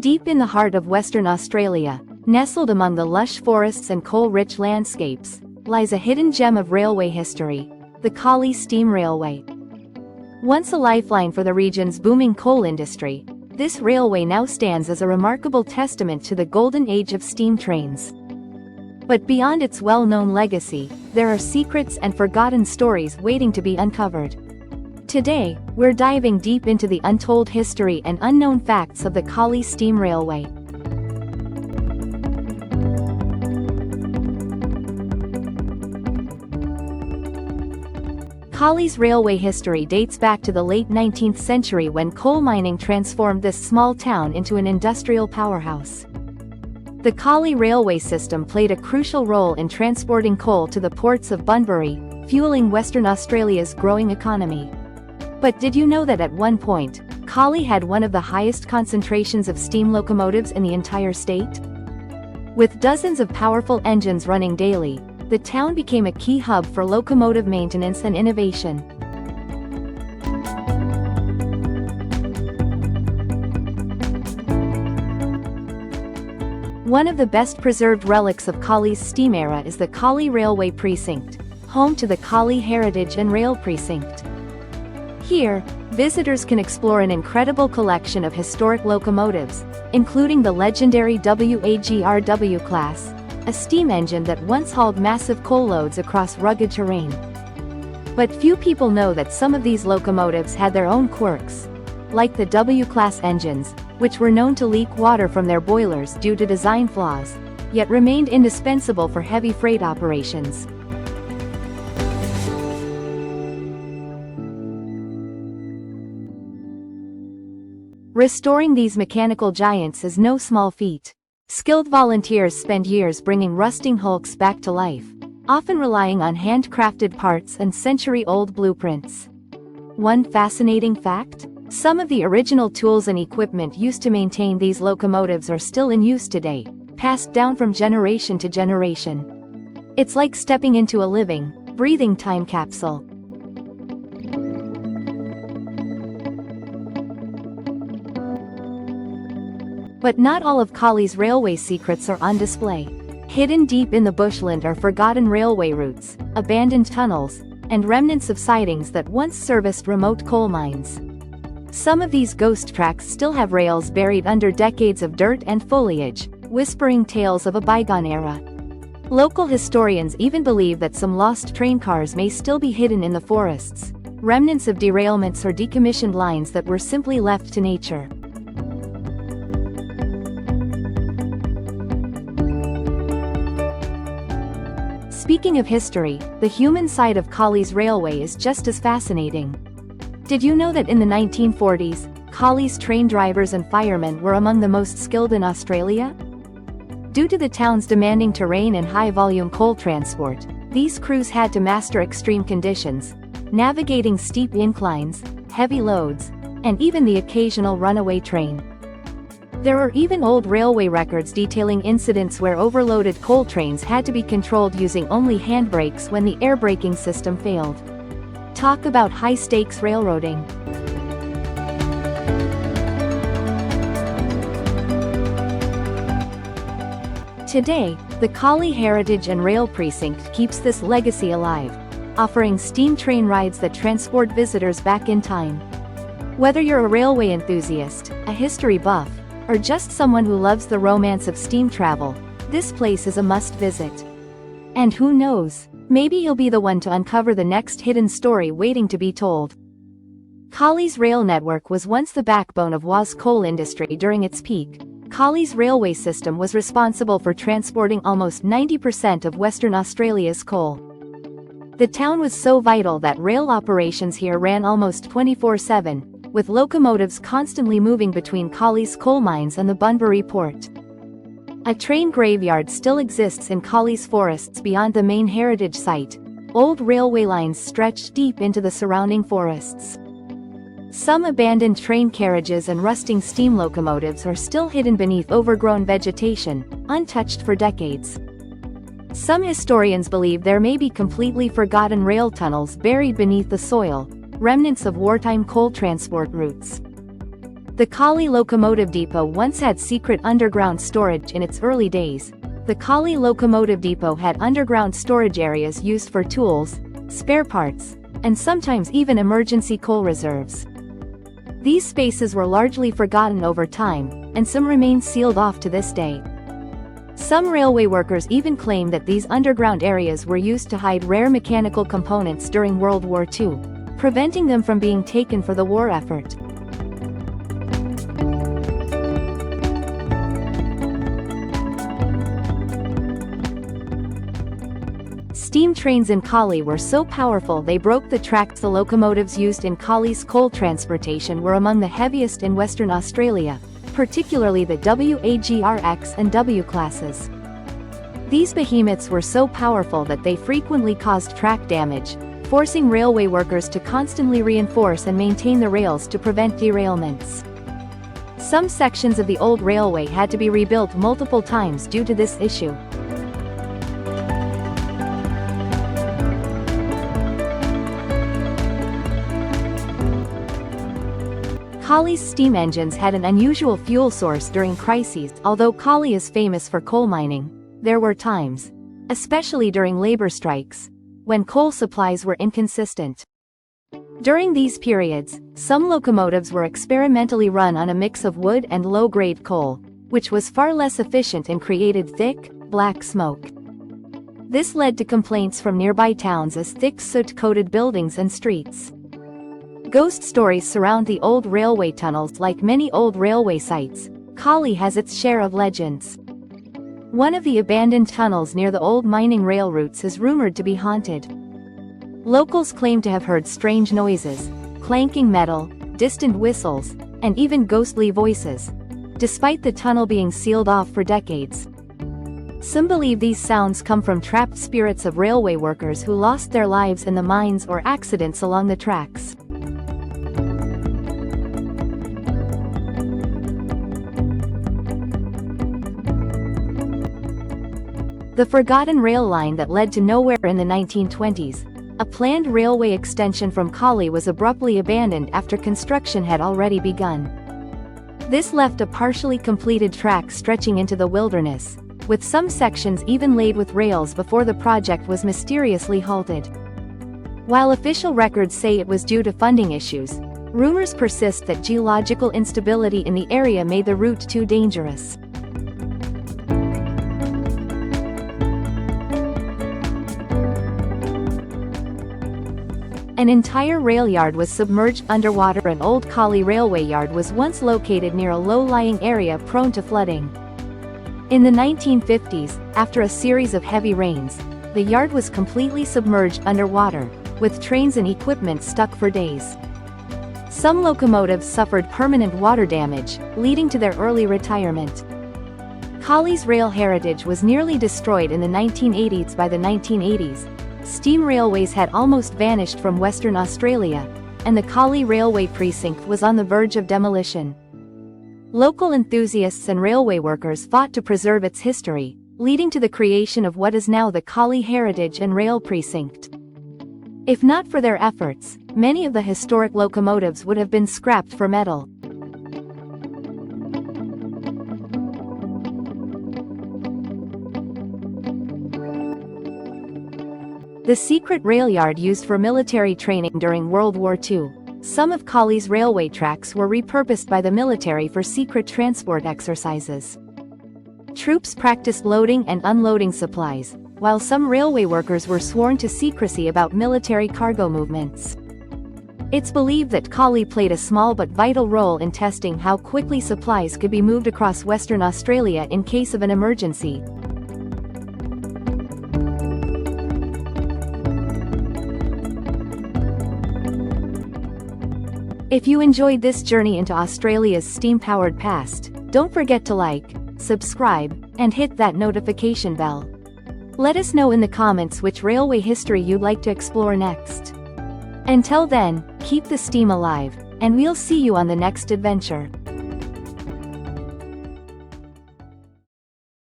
Deep in the heart of Western Australia, nestled among the lush forests and coal-rich landscapes, lies a hidden gem of railway history, the Collie Steam Railway. Once a lifeline for the region's booming coal industry, this railway now stands as a remarkable testament to the golden age of steam trains. But beyond its well-known legacy, there are secrets and forgotten stories waiting to be uncovered. Today, we're diving deep into the untold history and unknown facts of the Collie Steam Railway. Collie's railway history dates back to the late 19th century when coal mining transformed this small town into an industrial powerhouse. The Collie Railway system played a crucial role in transporting coal to the ports of Bunbury, fueling Western Australia's growing economy. But did you know that at one point, Collie had one of the highest concentrations of steam locomotives in the entire state? With dozens of powerful engines running daily, the town became a key hub for locomotive maintenance and innovation. One of the best-preserved relics of Collie's steam era is the Collie Railway Precinct, home to the Collie Heritage and Rail Precinct. Here, visitors can explore an incredible collection of historic locomotives, including the legendary WAGRW class, a steam engine that once hauled massive coal loads across rugged terrain. But few people know that some of these locomotives had their own quirks, like the W-class engines, which were known to leak water from their boilers due to design flaws, yet remained indispensable for heavy freight operations. Restoring these mechanical giants is no small feat. Skilled volunteers spend years bringing rusting hulks back to life, often relying on handcrafted parts and century-old blueprints. One fascinating fact? Some of the original tools and equipment used to maintain these locomotives are still in use today, passed down from generation to generation. It's like stepping into a living, breathing time capsule. But not all of Collie's railway secrets are on display. Hidden deep in the bushland are forgotten railway routes, abandoned tunnels, and remnants of sidings that once serviced remote coal mines. Some of these ghost tracks still have rails buried under decades of dirt and foliage, whispering tales of a bygone era. Local historians even believe that some lost train cars may still be hidden in the forests, remnants of derailments or decommissioned lines that were simply left to nature. Speaking of history, the human side of Collie's railway is just as fascinating. Did you know that in the 1940s, Collie's train drivers and firemen were among the most skilled in Australia? Due to the town's demanding terrain and high-volume coal transport, these crews had to master extreme conditions, navigating steep inclines, heavy loads, and even the occasional runaway train. There are even old railway records detailing incidents where overloaded coal trains had to be controlled using only handbrakes when the air braking system failed. Talk about high-stakes railroading. Today, the Collie Heritage and Rail Precinct keeps this legacy alive, offering steam train rides that transport visitors back in time. Whether you're a railway enthusiast, a history buff, or just someone who loves the romance of steam travel, this place is a must-visit. And who knows, maybe you'll be the one to uncover the next hidden story waiting to be told. Collie's rail network was once the backbone of WA's coal industry during its peak. Collie's railway system was responsible for transporting almost 90% of Western Australia's coal. The town was so vital that rail operations here ran almost 24/7, with locomotives constantly moving between Collie's coal mines and the Bunbury port. A train graveyard still exists in Collie's forests beyond the main heritage site. Old railway lines stretch deep into the surrounding forests. Some abandoned train carriages and rusting steam locomotives are still hidden beneath overgrown vegetation, untouched for decades. Some historians believe there may be completely forgotten rail tunnels buried beneath the soil, remnants of wartime coal transport routes. The Collie Locomotive Depot once had secret underground storage in its early days. The Collie Locomotive Depot had underground storage areas used for tools, spare parts, and sometimes even emergency coal reserves. These spaces were largely forgotten over time, and some remain sealed off to this day. Some railway workers even claim that these underground areas were used to hide rare mechanical components during World War II, preventing them from being taken for the war effort. Steam trains in Collie were so powerful they broke the tracks. The locomotives used in Collie's coal transportation were among the heaviest in Western Australia, particularly the WAGR-X and W classes. These behemoths were so powerful that they frequently caused track damage, forcing railway workers to constantly reinforce and maintain the rails to prevent derailments. Some sections of the old railway had to be rebuilt multiple times due to this issue. Collie's steam engines had an unusual fuel source during crises. Although Collie is famous for coal mining, there were times, especially during labor strikes, when coal supplies were inconsistent. During these periods, some locomotives were experimentally run on a mix of wood and low-grade coal, which was far less efficient and created thick, black smoke. This led to complaints from nearby towns as thick soot-coated buildings and streets. Ghost stories surround the old railway tunnels. Like many old railway sites, Collie has its share of legends. One of the abandoned tunnels near the old mining rail routes is rumored to be haunted. Locals claim to have heard strange noises, clanking metal, distant whistles, and even ghostly voices, despite the tunnel being sealed off for decades. Some believe these sounds come from trapped spirits of railway workers who lost their lives in the mines or accidents along the tracks. The forgotten rail line that led to nowhere in the 1920s, a planned railway extension from Collie, was abruptly abandoned after construction had already begun. This left a partially completed track stretching into the wilderness, with some sections even laid with rails before the project was mysteriously halted. While official records say it was due to funding issues, rumors persist that geological instability in the area made the route too dangerous. An entire rail yard was submerged underwater. An old Collie railway yard was once located near a low-lying area prone to flooding. In the 1950s, after a series of heavy rains, the yard was completely submerged underwater, with trains and equipment stuck for days. Some locomotives suffered permanent water damage, leading to their early retirement. Collie's rail heritage was nearly destroyed in the 1980s. By the 1980s, steam railways had almost vanished from Western Australia, and the Collie Railway Precinct was on the verge of demolition. Local enthusiasts and railway workers fought to preserve its history, leading to the creation of what is now the Collie Heritage and Rail Precinct. If not for their efforts, many of the historic locomotives would have been scrapped for metal. The secret rail yard used for military training during World War II. Some of Collie's railway tracks were repurposed by the military for secret transport exercises. Troops practiced loading and unloading supplies, while some railway workers were sworn to secrecy about military cargo movements. It's believed that Collie played a small but vital role in testing how quickly supplies could be moved across Western Australia in case of an emergency. If you enjoyed this journey into Australia's steam-powered past, don't forget to like, subscribe, and hit that notification bell. Let us know in the comments which railway history you'd like to explore next. Until then, keep the steam alive, and we'll see you on the next adventure.